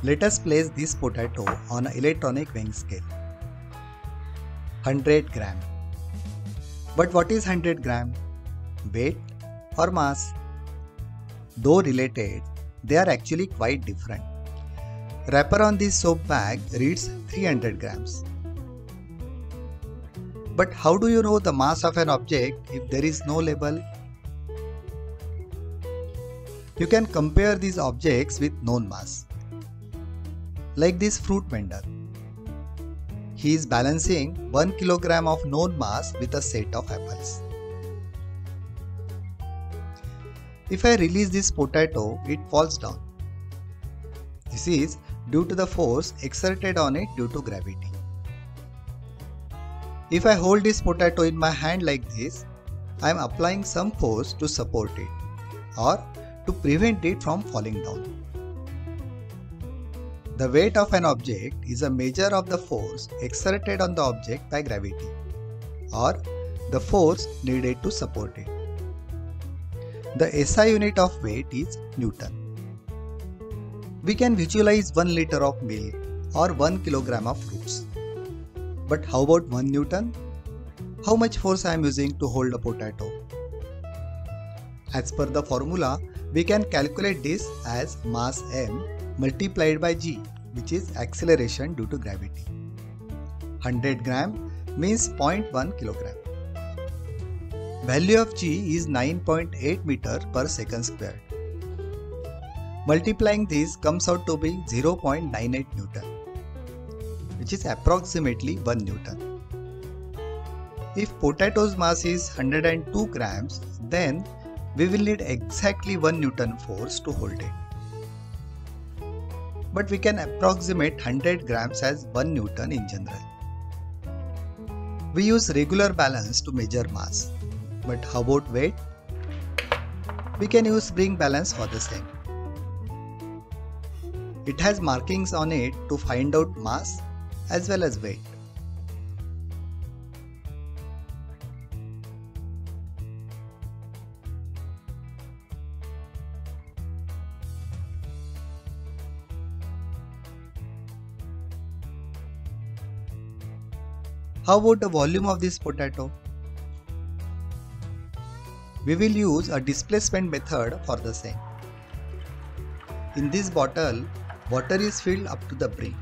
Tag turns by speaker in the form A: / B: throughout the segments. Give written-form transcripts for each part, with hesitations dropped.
A: Let us place this potato on an electronic weighing scale. 100 gram. But what is 100 gram? Weight or mass? Though related, they are actually quite different. Wrapper on this soap bag reads 300 grams. But how do you know the mass of an object if there is no label? You can compare these objects with known mass. Like this fruit vendor. He is balancing 1 kilogram of known mass with a set of apples. If I release this potato, it falls down. This is due to the force exerted on it due to gravity. If I hold this potato in my hand like this, I am applying some force to support it or to prevent it from falling down. The weight of an object is a measure of the force exerted on the object by gravity or the force needed to support it. The SI unit of weight is Newton. We can visualize 1 liter of milk or 1 kilogram of fruits. But how about 1 Newton? How much force I am using to hold a potato? As per the formula, we can calculate this as mass m multiplied by g, which is acceleration due to gravity. 100 gram means 0.1 kilogram. Value of g is 9.8 meter per second squared. Multiplying this comes out to be 0.98 Newton, which is approximately 1 Newton. If potato's mass is 102 grams, then we will need exactly 1 Newton force to hold it. But we can approximate 100 grams as 1 Newton in general. We use regular balance to measure mass. But how about weight? We can use spring balance for the same. It has markings on it to find out mass as well as weight. How about the volume of this potato? We will use a displacement method for the same. In this bottle, water is filled up to the brim.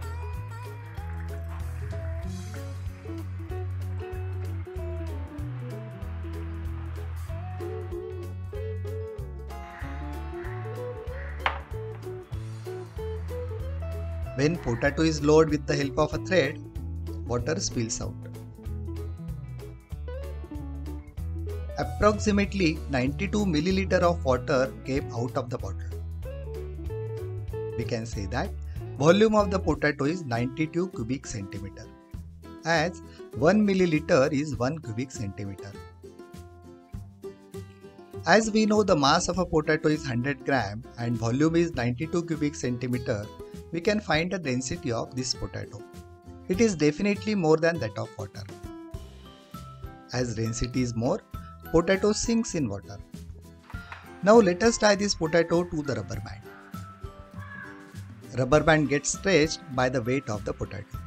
A: When potato is lowered with the help of a thread, water spills out. Approximately 92 milliliter of water came out of the bottle. We can say that volume of the potato is 92 cubic centimeter, as 1 milliliter is 1 cubic centimeter. As we know the mass of a potato is 100 gram and volume is 92 cubic centimeter, we can find the density of this potato. It is definitely more than that of water. As density is more, potato sinks in water. Now let us tie this potato to the rubber band. Rubber band gets stretched by the weight of the potato.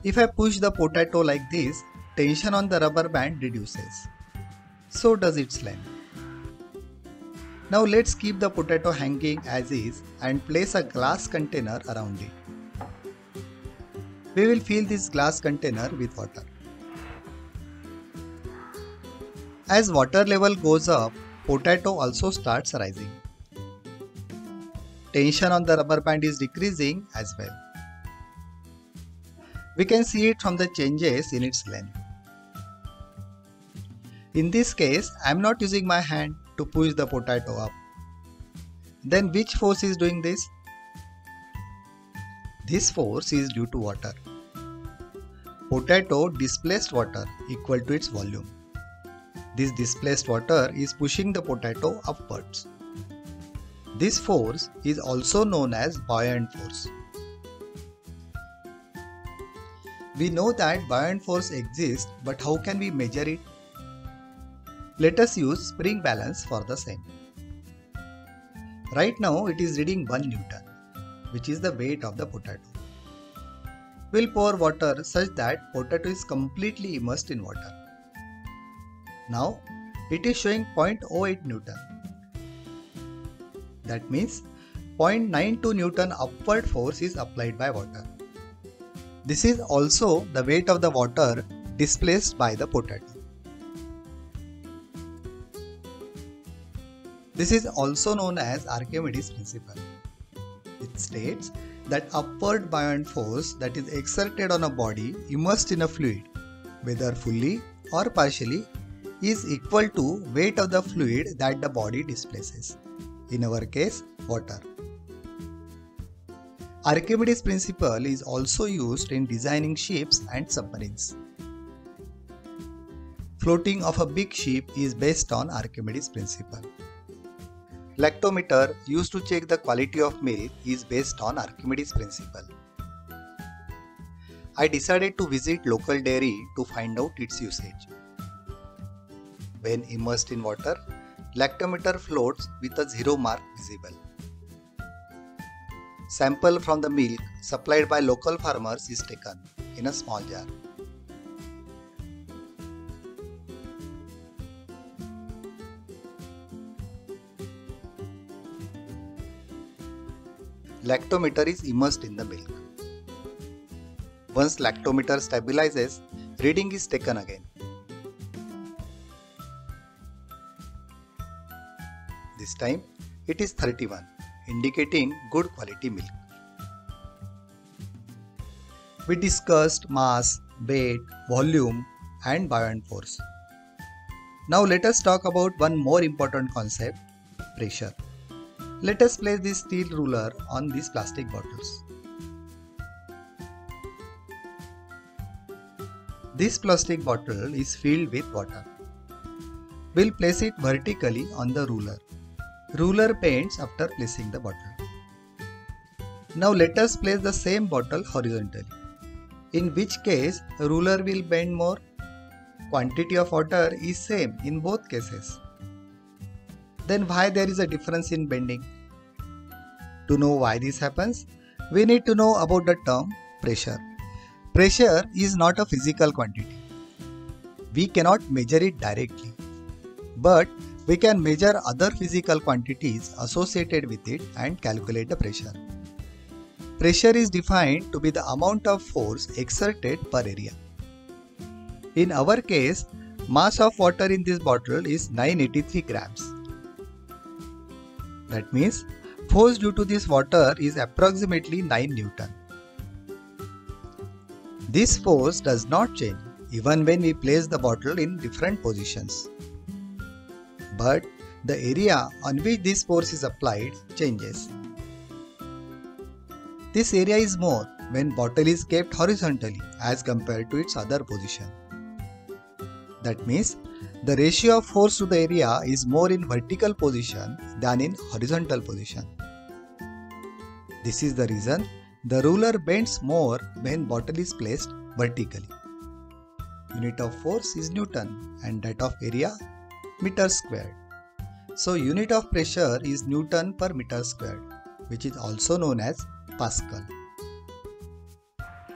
A: If I push the potato like this, tension on the rubber band reduces. So does its length. Now let's keep the potato hanging as is and place a glass container around it. We will fill this glass container with water. As water level goes up, potato also starts rising. Tension on the rubber band is decreasing as well. We can see it from the changes in its length. In this case, I am not using my hand to push the potato up. Then which force is doing this? This force is due to water. Potato displaced water equal to its volume. This displaced water is pushing the potato upwards. This force is also known as buoyant force. We know that buoyant force exists, but how can we measure it? Let us use spring balance for the same. Right now it is reading 1 Newton. which is the weight of the potato. We'll pour water such that potato is completely immersed in water. Now it is showing 0.08 Newton. That means 0.92 Newton upward force is applied by water. This is also the weight of the water displaced by the potato. This is also known as Archimedes' principle. It states that upward buoyant force that is exerted on a body immersed in a fluid, whether fully or partially, is equal to weight of the fluid that the body displaces. In our case, water. Archimedes' principle is also used in designing ships and submarines. Floating of a big ship is based on Archimedes' principle. Lactometer used to check the quality of milk is based on Archimedes' principle. I decided to visit local dairy to find out its usage. When immersed in water, lactometer floats with a 0 mark visible. Sample from the milk supplied by local farmers is taken in a small jar. Lactometer is immersed in the milk. Once lactometer stabilizes, reading is taken again. This time it is 31, indicating good quality milk. We discussed mass, weight, volume and buoyant force. Now let us talk about one more important concept, pressure. Let us place this steel ruler on these plastic bottles. This plastic bottle is filled with water. We'll place it vertically on the ruler. Ruler bends after placing the bottle. Now let us place the same bottle horizontally. In which case, ruler will bend more. Quantity of water is same in both cases. Then why there is a difference in bending? To know why this happens, we need to know about the term pressure. Pressure is not a physical quantity. We cannot measure it directly. But we can measure other physical quantities associated with it and calculate the pressure. Pressure is defined to be the amount of force exerted per area. In our case, mass of water in this bottle is 983 grams. That means force due to this water is approximately 9 Newton. This force does not change even when we place the bottle in different positions. But the area on which this force is applied changes. This area is more when bottle is kept horizontally as compared to its other position. That means the ratio of force to the area is more in vertical position than in horizontal position. This is the reason the ruler bends more when bottle is placed vertically. Unit of force is Newton and that of area meter squared. So unit of pressure is Newton per meter squared, which is also known as Pascal.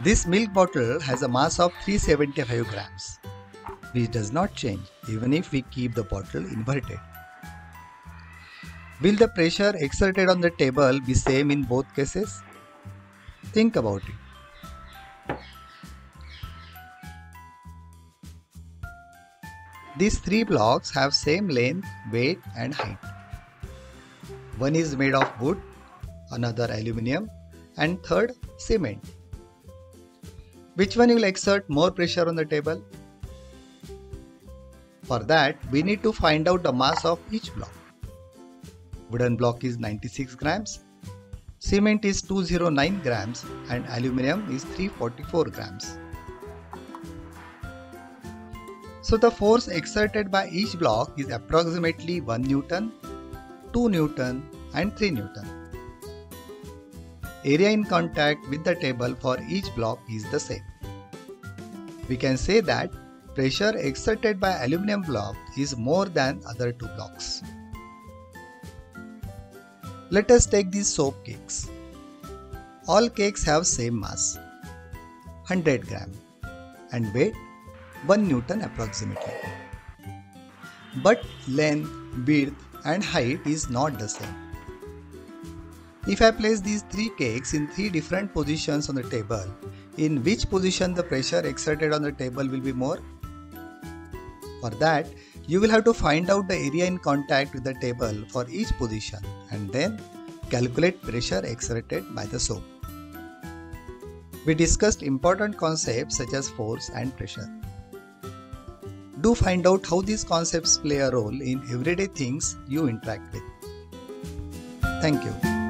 A: This milk bottle has a mass of 375 grams. Which does not change even if we keep the bottle inverted. Will the pressure exerted on the table be same in both cases? Think about it. These three blocks have same length, weight and height. One is made of wood, another aluminium and third cement. Which one will exert more pressure on the table? For that, we need to find out the mass of each block. Wooden block is 96 grams, cement is 209 grams and aluminium is 344 grams. So the force exerted by each block is approximately 1 Newton, 2 Newton and 3 Newton. Area in contact with the table for each block is the same. We can say that pressure exerted by aluminium block is more than other two blocks. Let us take these soap cakes. All cakes have same mass, 100 gram, and weight 1 Newton approximately. But length, width and height is not the same. If I place these 3 cakes in 3 different positions on the table, in which position the pressure exerted on the table will be more? For that, you will have to find out the area in contact with the table for each position and then calculate pressure exerted by the soap. We discussed important concepts such as force and pressure. Do find out how these concepts play a role in everyday things you interact with. Thank you.